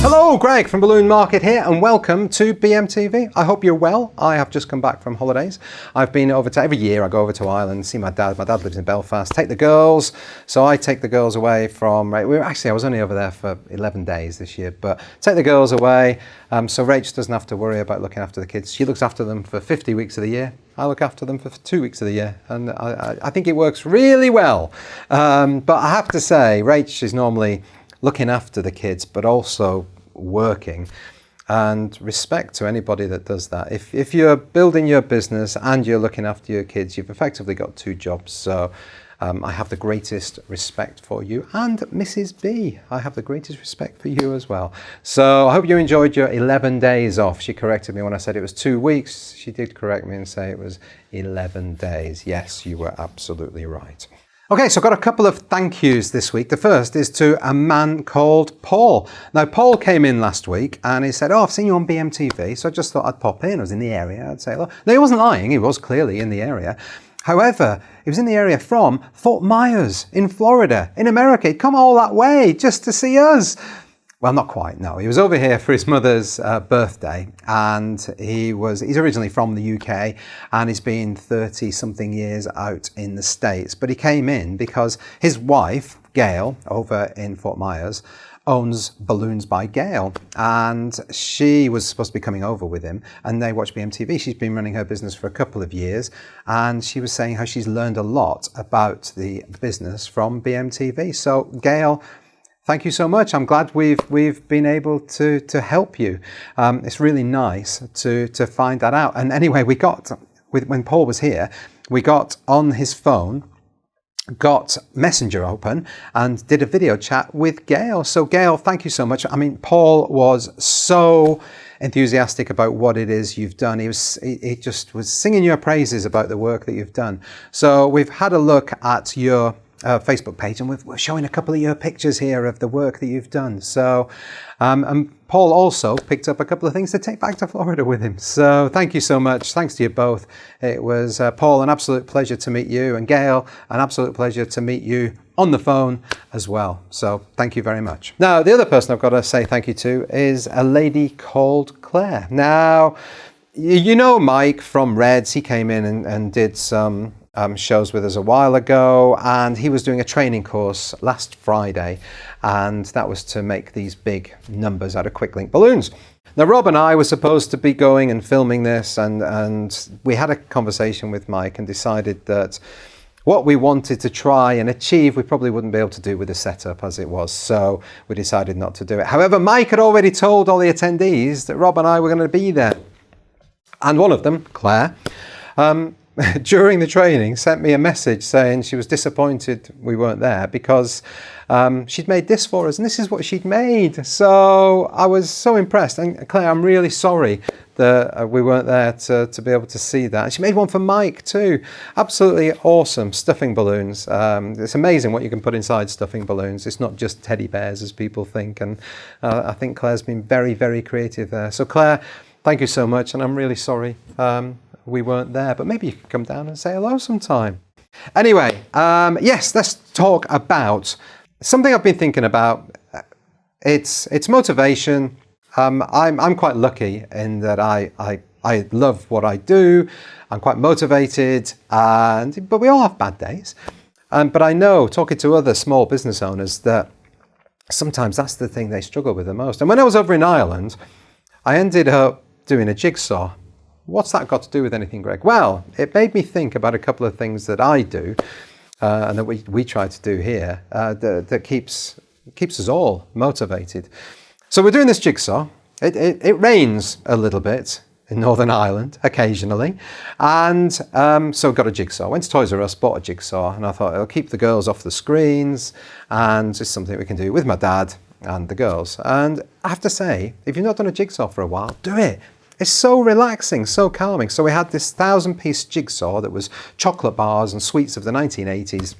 Hello, Greg from Balloon Market here, and welcome to BMTV. I hope you're well. I have just come back from holidays. I've been over to, every year I go over to Ireland, see my dad. My dad lives in Belfast. Take the girls. So I take the girls away from, I was only over there for 11 days this year, but take the girls away. So Rach doesn't have to worry about looking after the kids. She looks after them for 50 weeks of the year. I look after them for 2 weeks of the year, and I think it works really well. But I have to say, Rach is normally looking after the kids, but also working, and respect to anybody that does that. If you're building your business and you're looking after your kids, you've effectively got two jobs. So I have the greatest respect for you, and Mrs. B, I have the greatest respect for you as well. So I hope you enjoyed your 11 days off. She corrected me when I said it was 2 weeks. She did correct me and say it was 11 days. Yes, you were absolutely right. Okay, so I've got a couple of thank yous this week. The first is to a man called Paul. Now, Paul came in last week and he said, I've seen you on BMTV, so I just thought I'd pop in. I was in the area, I'd say hello. No, he wasn't lying, he was clearly in the area. However, he was in the area from Fort Myers in Florida, in America. He'd come all that way just to see us. Well, not quite, no. He was over here for his mother's birthday, and he's originally from the UK, and he's been 30-something years out in the States. But he came in because his wife, Gail, over in Fort Myers, owns Balloons by Gail, and she was supposed to be coming over with him, and they watch BMTV. She's been running her business for a couple of years, and she was saying how she's learned a lot about the business from BMTV. So, Gail, thank you so much. I'm glad we've been able to help you. It's really nice to find that out. And anyway, when Paul was here, we got on his phone, got Messenger open, and did a video chat with Gail. So Gail, thank you so much. I mean, Paul was so enthusiastic about what it is you've done. He just was singing your praises about the work that you've done. So we've had a look at your Facebook page, and we're showing a couple of your pictures here of the work that you've done. So, and Paul also picked up a couple of things to take back to Florida with him. So thank you so much. Thanks to you both. It was, Paul, an absolute pleasure to meet you, and Gail, an absolute pleasure to meet you on the phone as well. So thank you very much. Now, the other person I've got to say thank you to is a lady called Claire. Now, you know Mike from Reds. He came in and did some shows with us a while ago, and he was doing a training course last Friday, and that was to make these big numbers out of Quicklink balloons. Now, Rob and I were supposed to be going and filming this, and we had a conversation with Mike and decided that what we wanted to try and achieve, we probably wouldn't be able to do with the setup as it was, so we decided not to do it. However, Mike had already told all the attendees that Rob and I were going to be there, and one of them, Claire, during the training sent me a message saying she was disappointed we weren't there because she'd made this for us, and this is what she'd made. So I was so impressed, and Claire, I'm really sorry that we weren't there to be able to see that. And she made one for Mike too. Absolutely awesome stuffing balloons. It's amazing what you can put inside stuffing balloons. It's not just teddy bears as people think, and I think Claire's been very, very creative there. So Claire, thank you so much, and I'm really sorry we weren't there, but maybe you could come down and say hello sometime. Anyway, yes, let's talk about something I've been thinking about. It's motivation. I'm quite lucky in that I love what I do. I'm quite motivated, but we all have bad days. But I know, talking to other small business owners, that sometimes that's the thing they struggle with the most. And when I was over in Ireland, I ended up doing a jigsaw. What's that got to do with anything, Greg? Well, it made me think about a couple of things that I do and that we try to do here that keeps us all motivated. So we're doing this jigsaw. It rains a little bit in Northern Ireland occasionally, and so got a jigsaw. Went to Toys R Us, bought a jigsaw, and I thought it'll keep the girls off the screens, and it's something we can do with my dad and the girls. And I have to say, if you've not done a jigsaw for a while, do it. It's so relaxing, so calming. So we had this 1,000-piece jigsaw that was chocolate bars and sweets of the 1980s.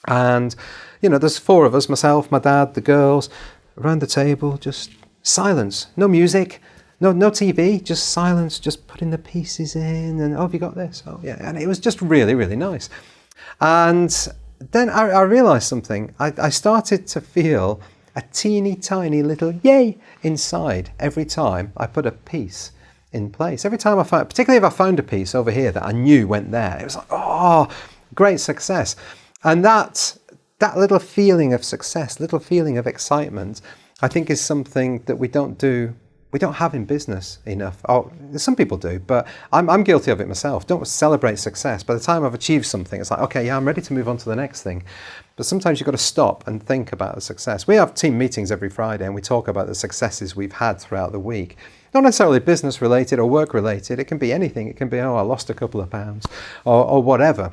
And, you know, there's four of us, myself, my dad, the girls, around the table, just silence. No music, no TV, just silence, just putting the pieces in. And, oh, have you got this? Oh, yeah. And it was just really, really nice. And then I realized something. I started to feel a teeny tiny little yay inside every time I put a piece in place. Every time I found, particularly if I found a piece over here that I knew went there, it was like, oh, great success. And that little feeling of success, little feeling of excitement, I think is something that we don't have in business enough. Oh, some people do, but I'm guilty of it myself. Don't celebrate success. By the time I've achieved something, it's like, okay, yeah, I'm ready to move on to the next thing. But sometimes you've got to stop and think about the success. We have team meetings every Friday and we talk about the successes we've had throughout the week. Not necessarily business related or work related. It can be anything. It can be, oh, I lost a couple of pounds or whatever.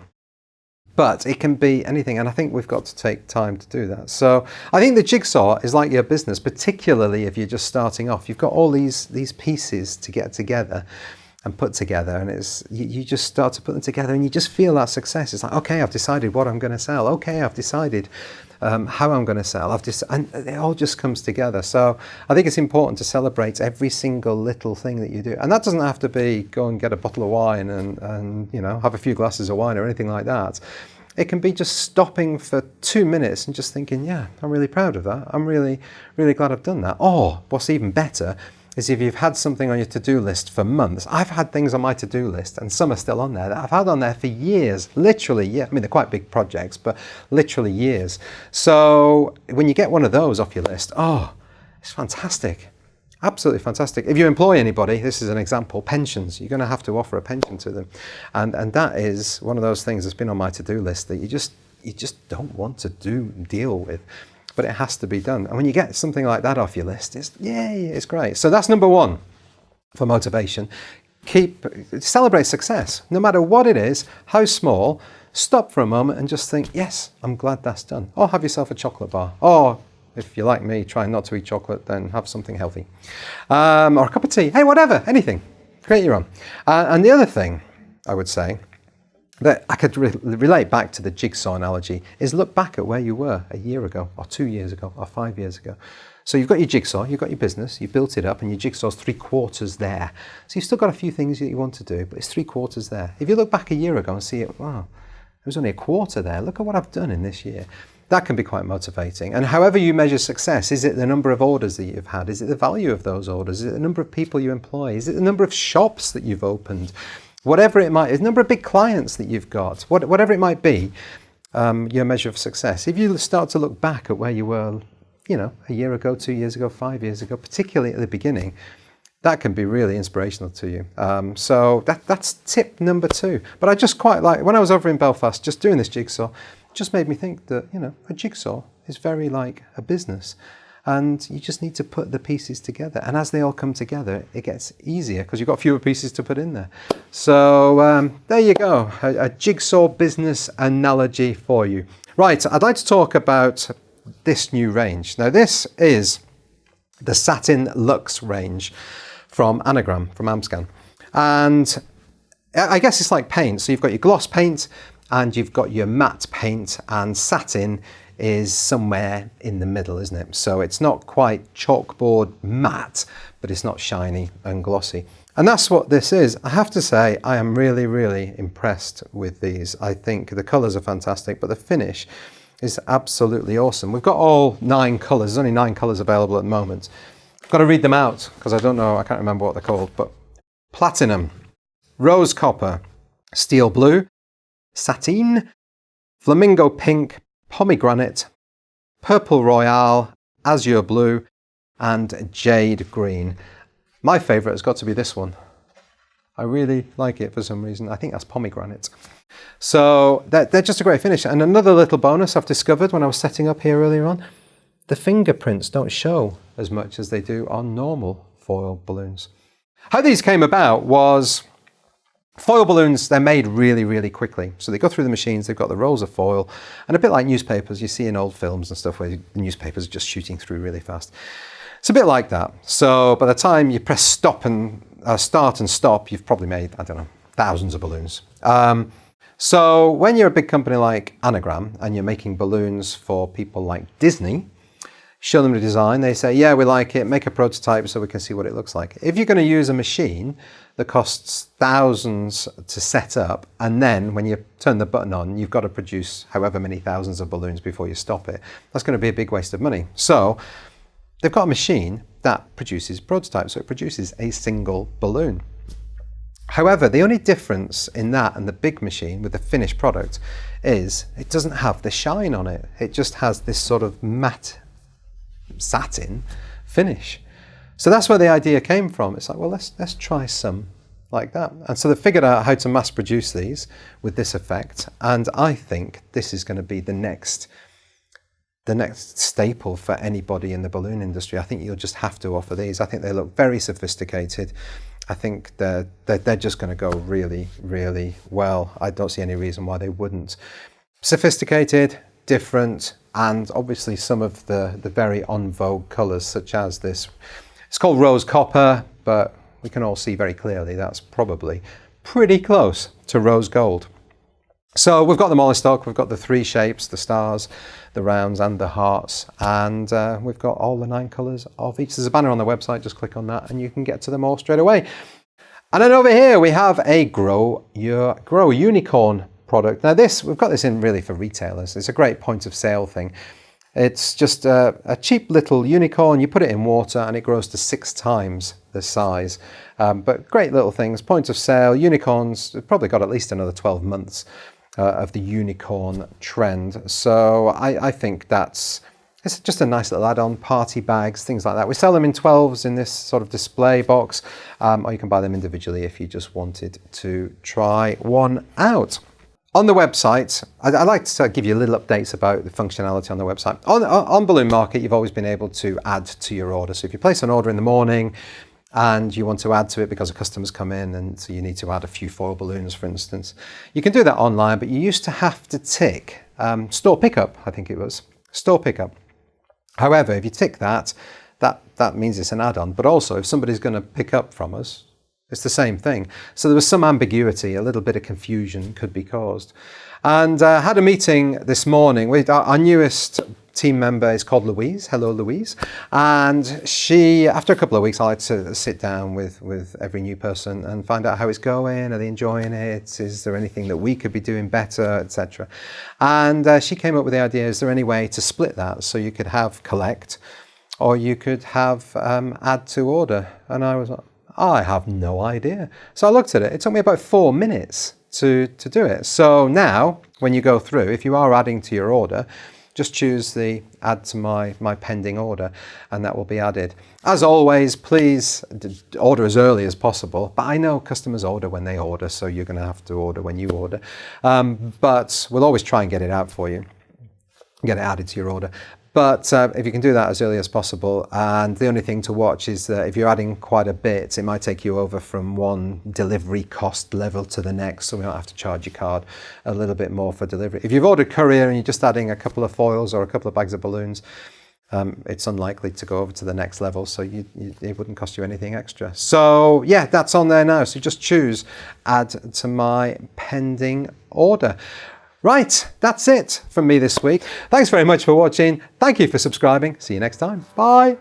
But it can be anything, and I think we've got to take time to do that. So I think the jigsaw is like your business, particularly if you're just starting off. You've got all these pieces to get together and put together, and you just start to put them together and you just feel that success. It's like, okay, I've decided what I'm going to sell. Okay, I've decided how I'm going to sell. And it all just comes together. So I think it's important to celebrate every single little thing that you do. And that doesn't have to be go and get a bottle of wine and have a few glasses of wine or anything like that. It can be just stopping for 2 minutes and just thinking, yeah, I'm really proud of that. I'm really, really glad I've done that. Or what's even better is if you've had something on your to-do list for months. I've had things on my to-do list, and some are still on there, that I've had on there for years, literally, yeah. I mean, they're quite big projects, but literally years. So when you get one of those off your list, oh, it's fantastic. Absolutely fantastic. If you employ anybody, this is an example, pensions, you're going to have to offer a pension to them. And that is one of those things that's been on my to-do list that you just don't want to deal with. But it has to be done. And when you get something like that off your list, it's great. So that's number one for motivation. Celebrate success, no matter what it is, how small. Stop for a moment and just think, yes, I'm glad that's done. Or have yourself a chocolate bar. Or if you're like me, try not to eat chocolate, then have something healthy. Or a cup of tea. Hey, whatever, anything. Create your own. And the other thing I would say that I could relate back to the jigsaw analogy is look back at where you were a year ago or 2 years ago or 5 years ago. So you've got your jigsaw, you've got your business, you've built it up and your jigsaw's 3/4 there. So you've still got a few things that you want to do, but it's 3/4 there. If you look back a year ago and see it, wow, there was only a quarter there. Look at what I've done in this year. That can be quite motivating. And however you measure success, is it the number of orders that you've had? Is it the value of those orders? Is it the number of people you employ? Is it the number of shops that you've opened? Whatever it might be, the number of big clients that you've got, whatever it might be, your measure of success. If you start to look back at where you were, a year ago, 2 years ago, 5 years ago, particularly at the beginning, that can be really inspirational to you. So that's tip number 2. But I just quite like, when I was over in Belfast, just doing this jigsaw, just made me think that, a jigsaw is very like a business. And you just need to put the pieces together. And as they all come together, it gets easier because you've got fewer pieces to put in there. So there you go, a jigsaw business analogy for you. Right, I'd like to talk about this new range. Now this is the Satin Luxe range from Anagram, from Amscan. And I guess it's like paint. So you've got your gloss paint and you've got your matte paint, and satin is somewhere in the middle, isn't it? So it's not quite chalkboard matte, but it's not shiny and glossy. And that's what this is. I have to say, I am really, really impressed with these. I think the colours are fantastic, but the finish is absolutely awesome. We've got all 9 colours. There's only 9 colours available at the moment. I've got to read them out because I can't remember what they're called, but platinum, rose copper, steel blue, sateen, flamingo pink, pomegranate, purple royale, azure blue, and jade green. My favourite has got to be this one. I really like it for some reason. I think that's pomegranate. So they're just a great finish. And another little bonus I've discovered when I was setting up here earlier on, the fingerprints don't show as much as they do on normal foil balloons. How these came about was, foil balloons, they're made really, really quickly. So they go through the machines, they've got the rolls of foil, and a bit like newspapers you see in old films and stuff where the newspapers are just shooting through really fast. It's a bit like that. So by the time you press start and stop, you've probably made, thousands of balloons. So when you're a big company like Anagram and you're making balloons for people like Disney, show them the design. They say, yeah, we like it, make a prototype so we can see what it looks like. If you're going to use a machine that costs thousands to set up, and then when you turn the button on, you've got to produce however many thousands of balloons before you stop it, that's going to be a big waste of money. So they've got a machine that produces prototypes, so it produces a single balloon. However, the only difference in that and the big machine with the finished product is it doesn't have the shine on it. It just has this sort of matte satin finish. So that's where the idea came from. It's like, well, let's try some like that. And so they figured out how to mass produce these with this effect. And I think this is going to be the next staple for anybody in the balloon industry. I think you'll just have to offer these. I think they look very sophisticated. I think they're just going to go really, really well. I don't see any reason why they wouldn't. Sophisticated, different, and obviously some of the very en vogue colours, such as this. It's called rose copper, but we can all see very clearly that's probably pretty close to rose gold. So we've got them all in stock. We've got the 3 shapes, the stars, the rounds and the hearts, and we've got all the 9 colours of each. There's a banner on the website, just click on that and you can get to them all straight away. And then over here we have a Grow Unicorn product. Now we've got this in really for retailers. It's a great point of sale thing. It's just a cheap little unicorn. You put it in water and it grows to 6 times the size. But great little things, point of sale. Unicorns, they've probably got at least another 12 months of the unicorn trend. So I think it's just a nice little add-on, party bags, things like that. We sell them in 12s in this sort of display box, or you can buy them individually if you just wanted to try one out. On the website, I'd like to give you little updates about the functionality on the website. On Balloon Market, you've always been able to add to your order. So if you place an order in the morning and you want to add to it because a customer's come in and so you need to add a few foil balloons, for instance, you can do that online, but you used to have to tick store pickup, I think it was, store pickup. However, if you tick that means it's an add-on, but also if somebody's going to pick up from us, it's the same thing. So there was some ambiguity, a little bit of confusion could be caused. And I had a meeting this morning with our newest team member is called Louise. Hello, Louise. And she, after a couple of weeks, I like to sit down with every new person and find out how it's going. Are they enjoying it? Is there anything that we could be doing better, etc. And she came up with the idea, is there any way to split that so you could have collect or you could have add to order? And I was like, I have no idea. So I looked at it. It took me about 4 minutes to do it. So now, when you go through, if you are adding to your order, just choose the add to my pending order, and that will be added. As always, please order as early as possible. But I know customers order when they order, so you're going to have to order when you order. But we'll always try and get it out for you, get it added to your order. But if you can do that as early as possible, and the only thing to watch is that if you're adding quite a bit, it might take you over from one delivery cost level to the next, so we don't have to charge your card a little bit more for delivery. If you've ordered courier and you're just adding a couple of foils or a couple of bags of balloons, it's unlikely to go over to the next level, so it wouldn't cost you anything extra. So yeah, that's on there now. So just choose add to my pending order. Right, that's it from me this week. Thanks very much for watching. Thank you for subscribing. See you next time. Bye.